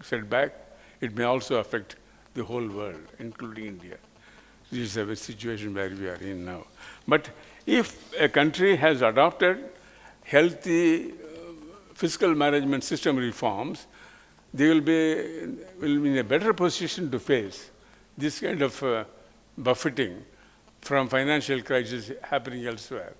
setback, it may also affect the whole world, including India. This is a situation where we are in now. But if a country has adopted healthy fiscal management system reforms, they will be in a better position to face this kind of buffeting from financial crisis happening elsewhere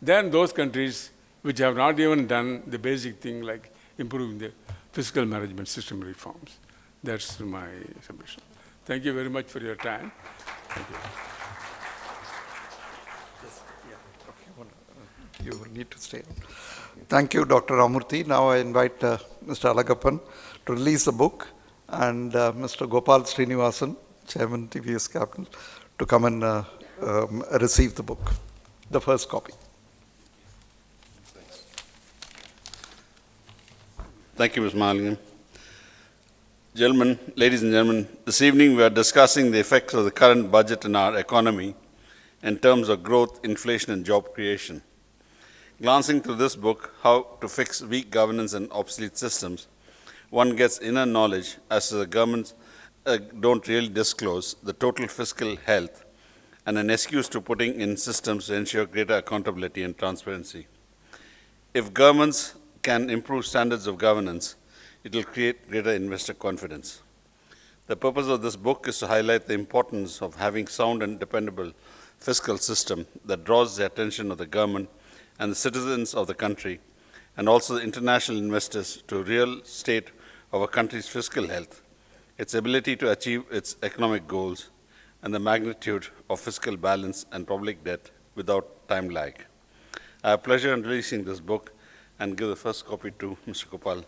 than those countries which have not even done the basic thing like improving the fiscal management system reforms. That's my submission. Thank you very much for your time. Thank you. You will need to stay. Thank you, Dr. Ramamurthy. Now I invite Mr. Alagappan to release the book and Mr. Gopal Srinivasan, Chairman TVS Capital, to come and receive the book, the first copy. Thank you, Ms. Mahalingam. Gentlemen, ladies and gentlemen, this evening we are discussing the effects of the current budget in our economy in terms of growth, inflation, and job creation. Glancing through this book, How to Fix Weak Governance and Obsolete Systems, one gets inner knowledge as to the governments don't really disclose the total fiscal health and an excuse to putting in systems to ensure greater accountability and transparency. If governments can improve standards of governance, it will create greater investor confidence. The purpose of this book is to highlight the importance of having sound and dependable fiscal system that draws the attention of the government and the citizens of the country, and also the international investors to real state of a country's fiscal health, its ability to achieve its economic goals, and the magnitude of fiscal balance and public debt without time lag. I have pleasure in releasing this book and give the first copy to Mr. Gopal.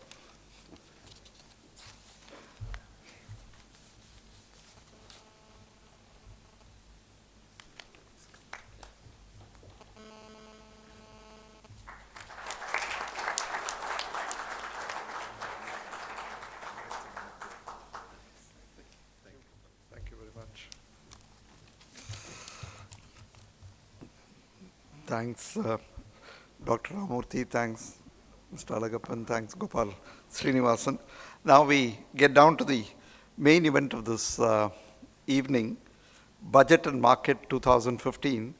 Thanks, Dr. Ramamurthy. Thanks, Mr. Alagappan. Thanks, Gopal Srinivasan. Now we get down to the main event of this evening, Budget and Market 2015,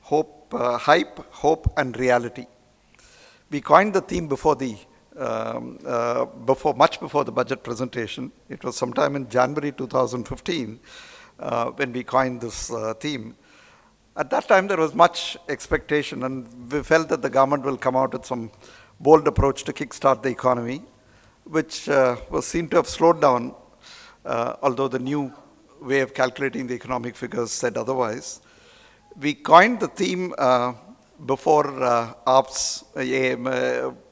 Hype, Hope, and Reality. We coined the theme much before the budget presentation. It was sometime in January 2015 when we coined this theme. At that time, there was much expectation, and we felt that the government will come out with some bold approach to kickstart the economy, which was seen to have slowed down, although the new way of calculating the economic figures said otherwise. We coined the theme before AAP's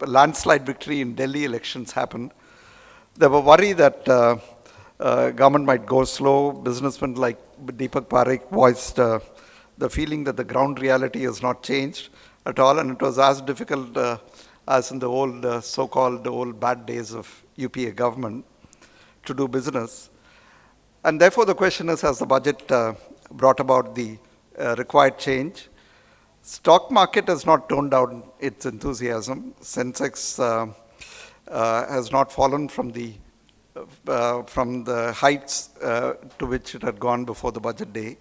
landslide victory in Delhi elections happened. There were worry that government might go slow. Businessmen like Deepak Parekh voiced the feeling that the ground reality has not changed at all, and it was as difficult as in the old so-called old bad days of UPA government to do business. And therefore the question is, has the budget brought about the required change? Stock market has not toned down its enthusiasm. Sensex has not fallen from the heights to which it had gone before the budget day.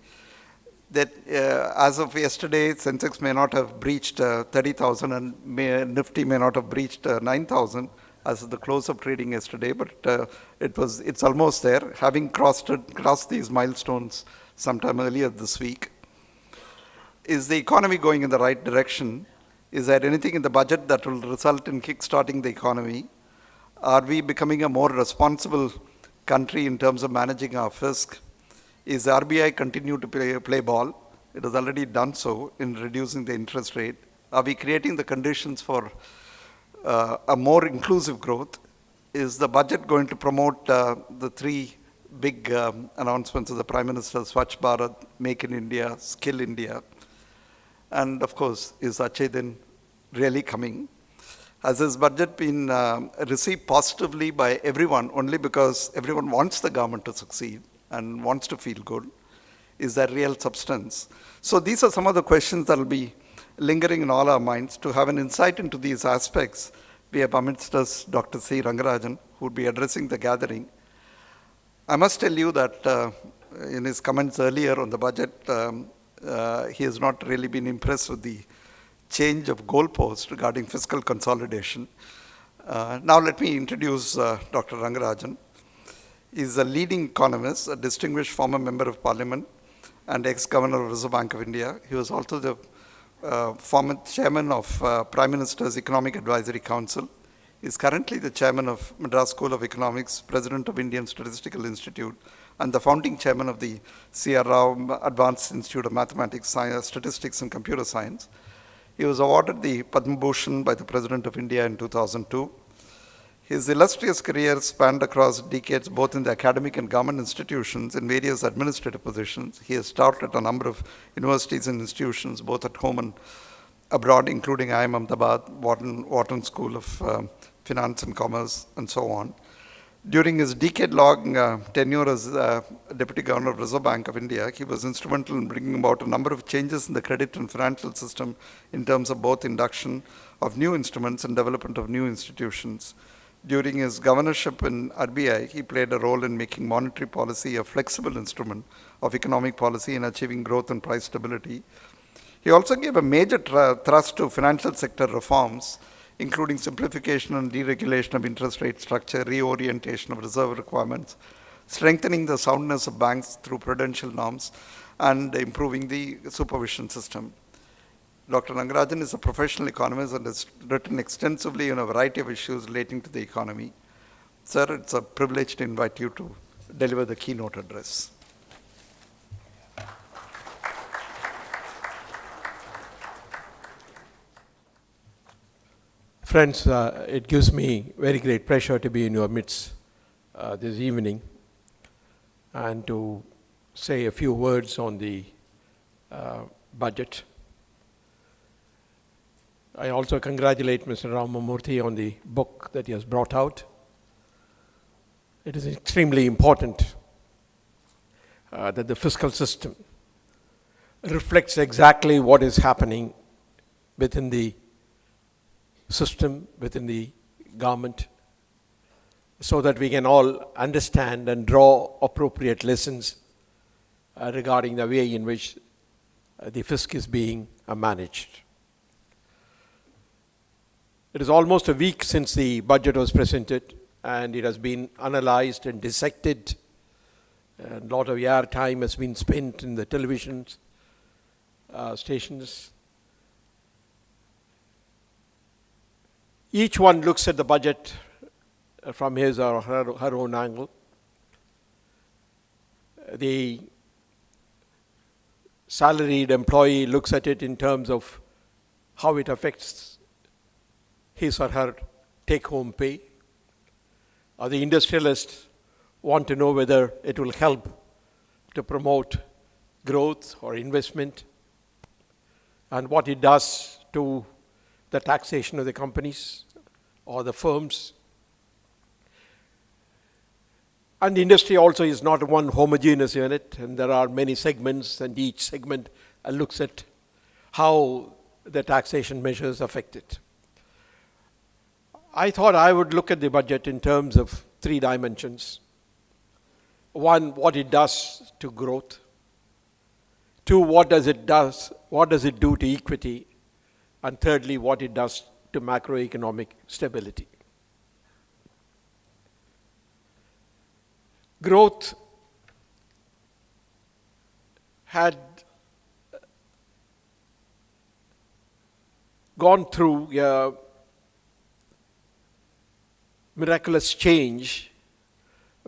That as of yesterday, Sensex may not have breached 30,000 and Nifty may not have breached 9,000 as of the close of trading yesterday, but it's almost there, having crossed these milestones sometime earlier this week. Is the economy going in the right direction? Is there anything in the budget that will result in kickstarting the economy? Are we becoming a more responsible country in terms of managing our fisc? Is the RBI continue to play ball? It has already done so in reducing the interest rate. Are we creating the conditions for a more inclusive growth? Is the budget going to promote the three big announcements of the Prime Minister, Swachh Bharat, Make in India, Skill India? And of course, is Achhe Din really coming? Has this budget been received positively by everyone only because everyone wants the government to succeed and wants to feel good? Is there real substance? So these are some of the questions that will be lingering in all our minds. To have an insight into these aspects, we have amidst us Dr. C. Rangarajan, who will be addressing the gathering. I must tell you that in his comments earlier on the budget, he has not really been impressed with the change of goalpost regarding fiscal consolidation. Now let me introduce Dr. Rangarajan. He is a leading economist, a distinguished former member of parliament, and ex-governor of Reserve Bank of India. He was also the former chairman of Prime Minister's Economic Advisory Council. He is currently the chairman of Madras School of Economics, president of Indian Statistical Institute, and the founding chairman of the C.R. Rao Advanced Institute of Mathematics, Statistics and Computer Science. He was awarded the Padma Bhushan by the President of India in 2002. His illustrious career spanned across decades both in the academic and government institutions in various administrative positions. He has taught at a number of universities and institutions, both at home and abroad, including IIM Ahmedabad, Wharton School of Finance and Commerce, and so on. During his decade-long tenure as Deputy Governor of Reserve Bank of India, he was instrumental in bringing about a number of changes in the credit and financial system in terms of both induction of new instruments and development of new institutions. During his governorship in RBI, he played a role in making monetary policy a flexible instrument of economic policy in achieving growth and price stability. He also gave a major thrust to financial sector reforms, including simplification and deregulation of interest rate structure, reorientation of reserve requirements, strengthening the soundness of banks through prudential norms, and improving the supervision system. Dr. Rangarajan is a professional economist and has written extensively on a variety of issues relating to the economy. Sir, it's a privilege to invite you to deliver the keynote address. Friends, it gives me very great pleasure to be in your midst this evening and to say a few words on the budget. I also congratulate Mr. Ramamurthy on the book that he has brought out. It is extremely important that the fiscal system reflects exactly what is happening within the system, within the government, so that we can all understand and draw appropriate lessons regarding the way in which the fisc is being managed. It is almost a week since the budget was presented, and it has been analyzed and dissected. A lot of air time has been spent in the television stations. Each one looks at the budget from his or her own angle. The salaried employee looks at it in terms of how it affects his or her take-home pay. Or the industrialists want to know whether it will help to promote growth or investment, and what it does to the taxation of the companies or the firms. And the industry also is not one homogeneous unit, and there are many segments, and each segment looks at how the taxation measures affect it. I thought I would look at the budget in terms of three dimensions. One, what it does to growth. Two, what does it do to equity? And thirdly, what it does to macroeconomic stability. Growth had gone through a miraculous change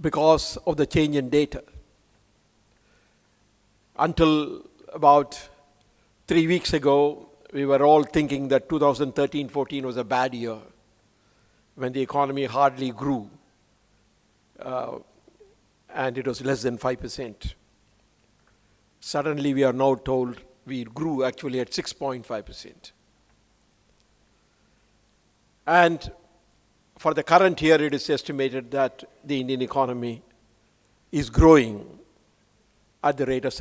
because of the change in data. Until about 3 weeks ago, we were all thinking that 2013-14 was a bad year when the economy hardly grew, and it was less than 5%. Suddenly, we are now told we grew actually at 6.5%. And for the current year, it is estimated that the Indian economy is growing at the rate of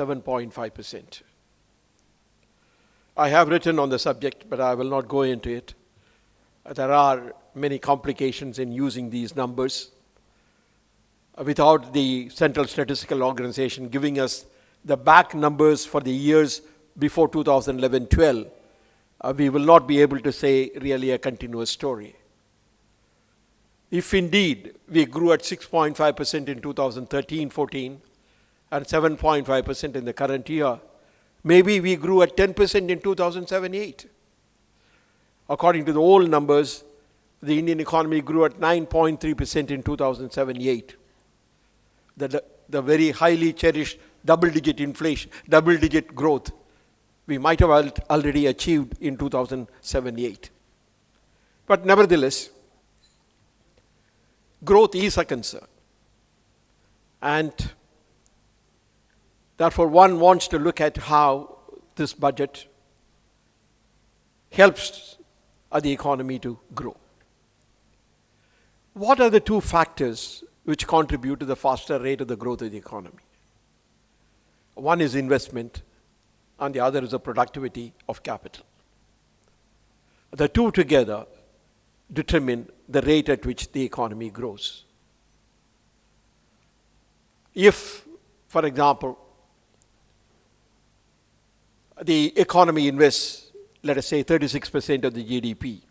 there are many complications in using these numbers. Without the Central Statistical Organization giving us the back numbers for the years before 2011-12, we will not be able to say really a continuous story. If indeed we grew at 6.5% in 2013-14 and 7.5% in the current year, maybe we grew at 10% in 2007-8. According to the old numbers, the Indian economy grew at 9.3% in 2007-8. The very highly cherished double-digit inflation, double-digit growth, we might have already achieved in 2007-8. But nevertheless, growth is a concern. And therefore, one wants to look at how this budget helps the economy to grow. What are the two factors which contribute to the faster rate of the growth of the economy? One is investment, and the other is the productivity of capital. The two together determine the rate at which the economy grows. If, for example, the economy invests, let us say, 36% of the GDP,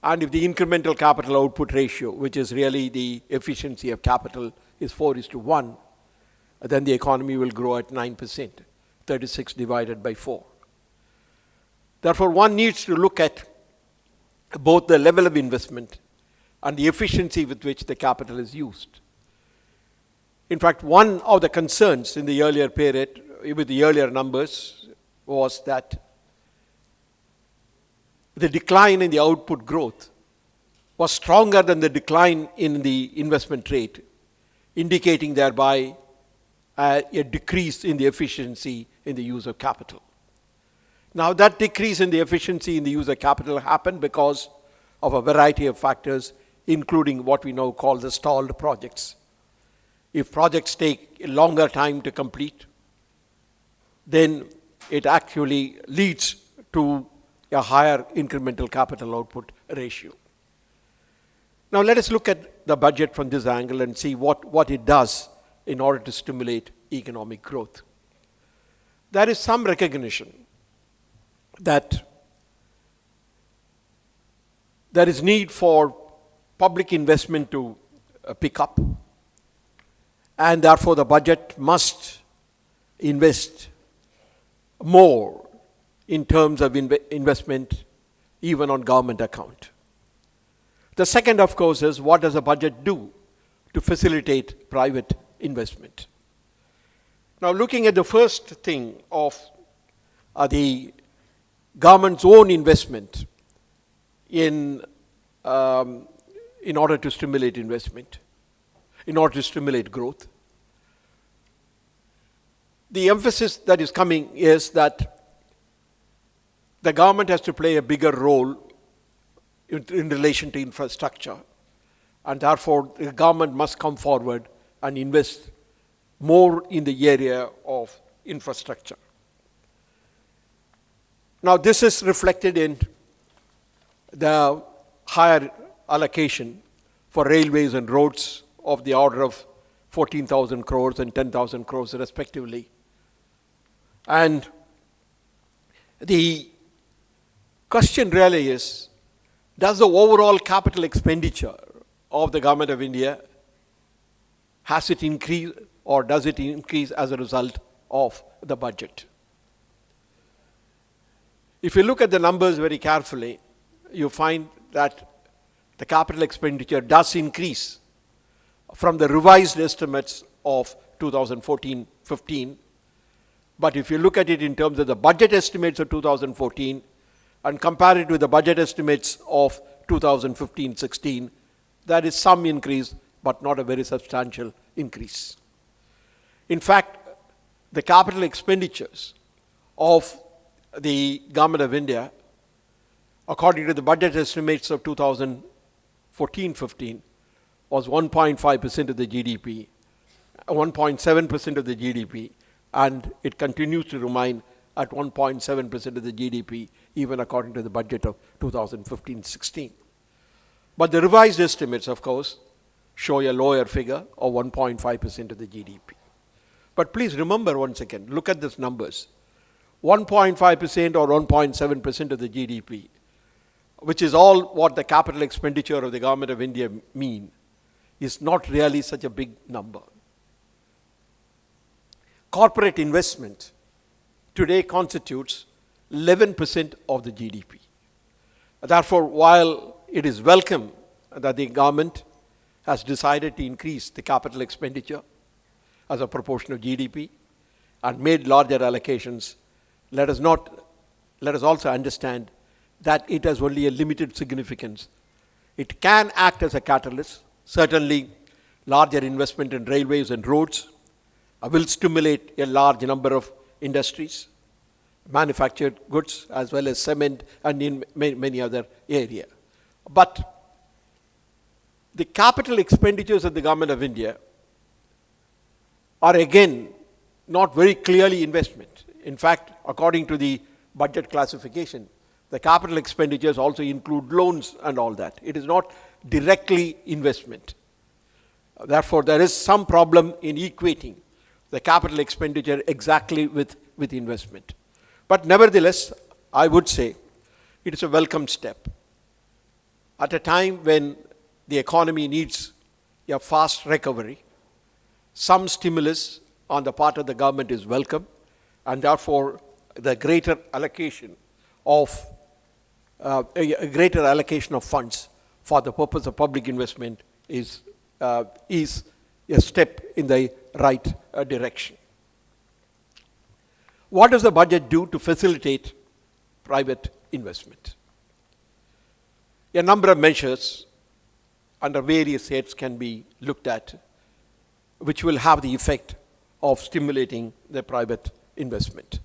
and if the incremental capital output ratio, which is really the efficiency of capital, is 4:1, then the economy will grow at 9%, 36 divided by 4. Therefore, one needs to look at both the level of investment and the efficiency with which the capital is used. In fact, one of the concerns in the earlier period, with the earlier numbers, was that the decline in the output growth was stronger than the decline in the investment rate, indicating thereby a decrease in the efficiency in the use of capital. Now, that decrease in the efficiency in the use of capital happened because of a variety of factors, including what we now call the stalled projects. If projects take a longer time to complete, then it actually leads to a higher incremental capital output ratio. Now, let us look at the budget from this angle and see what it does in order to stimulate economic growth. There is some recognition that there is need for public investment to pick up, and therefore the budget must invest more in terms of investment even on government account. The second, of course, is what does a budget do to facilitate private investment? Now, looking at the first thing of the government's own investment in order to stimulate investment, in order to stimulate growth, the emphasis that is coming is that the government has to play a bigger role in relation to infrastructure, and therefore the government must come forward and invest more in the area of infrastructure. Now, this is reflected in the higher allocation for railways and roads of the order of 14,000 crores and 10,000 crores respectively. And the question really is, does the overall capital expenditure of the government of India, has it increased or does it increase as a result of the budget? If you look at the numbers very carefully, you find that the capital expenditure does increase from the revised estimates of 2014-15. But if you look at it in terms of the budget estimates of 2014 and compare it with the budget estimates of 2015-16, there is some increase, but not a very substantial increase. In fact, the capital expenditures of the government of India, according to the budget estimates of 2014-15, was 1.5% of the GDP, 1.7% of the GDP, and it continues to remain at 1.7% of the GDP, even according to the budget of 2015-16. But the revised estimates, of course, show a lower figure of 1.5% of the GDP. But please remember once again, look at these numbers. 1.5% or 1.7% of the GDP, which is all what the capital expenditure of the government of India mean, is not really such a big number. Corporate investment today constitutes 11% of the GDP. Therefore, while it is welcome that the government has decided to increase the capital expenditure as a proportion of GDP and made larger allocations, let us also understand that it has only a limited significance. It can act as a catalyst. Certainly, larger investment in railways and roads will stimulate a large number of industries, manufactured goods, as well as cement and in many other areas. But the capital expenditures of the government of India are again not very clearly investment. In fact, according to the budget classification, the capital expenditures also include loans and all that. It is not directly investment. Therefore, there is some problem in equating the capital expenditure exactly with investment. But nevertheless, I would say it is a welcome step. At a time when the economy needs a fast recovery, some stimulus on the part of the government is welcome, and therefore the greater allocation of funds for the purpose of public investment is a step in the right direction. What does the budget do to facilitate private investment? A number of measures under various heads can be looked at, which will have the effect of stimulating the private investment.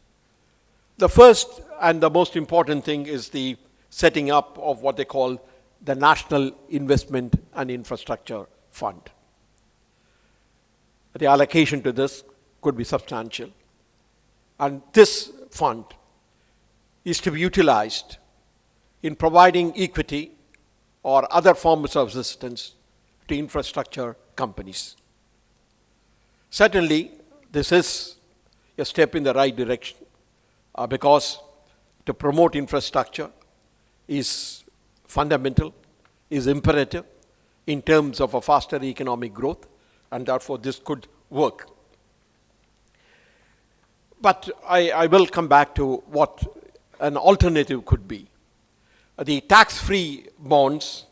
The first and the most important thing is the setting up of what they call the National Investment and Infrastructure Fund. The allocation to this could be substantial. And this fund is to be utilized in providing equity or other forms of assistance to infrastructure companies. Certainly, this is a step in the right direction because to promote infrastructure is fundamental, is imperative in terms of a faster economic growth, and therefore this could work. But I will come back to what an alternative could be. The tax-free bonds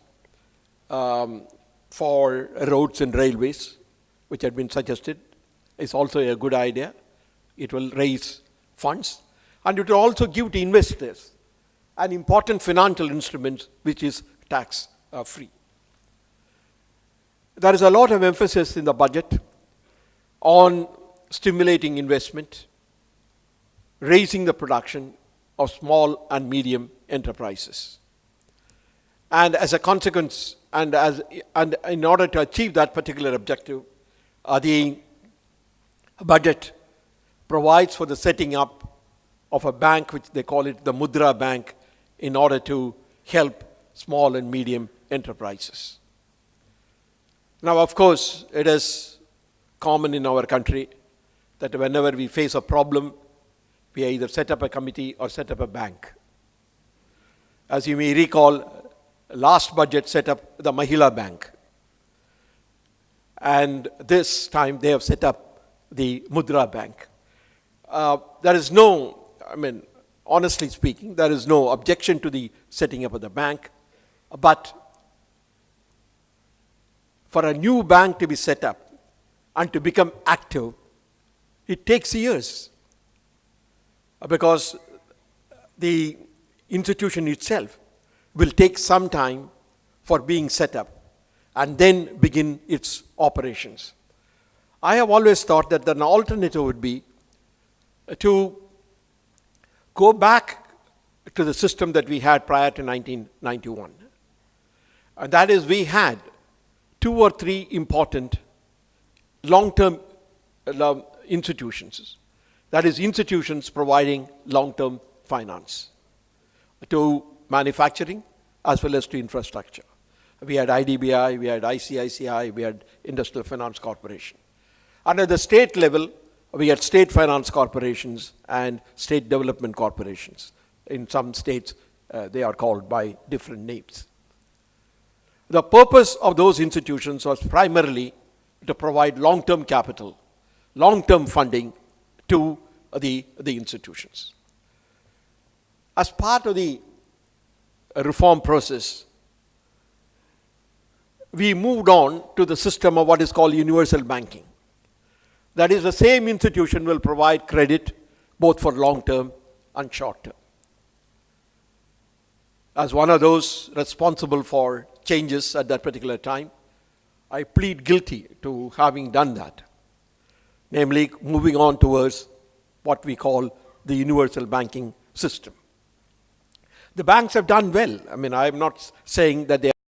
for roads and railways, which had been suggested, is also a good idea. It will raise funds, and it will also give to investors an important financial instrument which is tax-free. There is a lot of emphasis in the budget on stimulating investment, raising the production of small and medium enterprises. And as a consequence, and in order to achieve that particular objective, the budget provides for the setting up of a bank, which they call it the Mudra Bank, in order to help small and medium enterprises. Now, of course, it is common in our country that whenever we face a problem, we either set up a committee or set up a bank. As you may recall, last budget set up the Mahila Bank. And this time they have set up the Mudra Bank. There is no, honestly speaking, there is no objection to the setting up of the bank, but for a new bank to be set up and to become active, it takes years because the institution itself will take some time for being set up and then begin its operations. I have always thought that an alternative would be to go back to the system that we had prior to 1991. And that is, we had 2 or 3 important long-term institutions That is, institutions providing long-term finance to manufacturing as well as to infrastructure. We had IDBI, we had ICICI, we had Industrial Finance Corporation. And at the state level, we had state finance corporations and state development corporations. In some states, they are called by different names. The purpose of those institutions was primarily to provide long-term capital, long-term funding to the institutions. As part of the reform process, we moved on to the system of what is called universal banking. That is, the same institution will provide credit both for long-term and short-term. As one of those responsible for changes at that particular time, I plead guilty to having done that, namely moving on towards what we call the universal banking system. The banks have done well. I mean, I'm not saying that they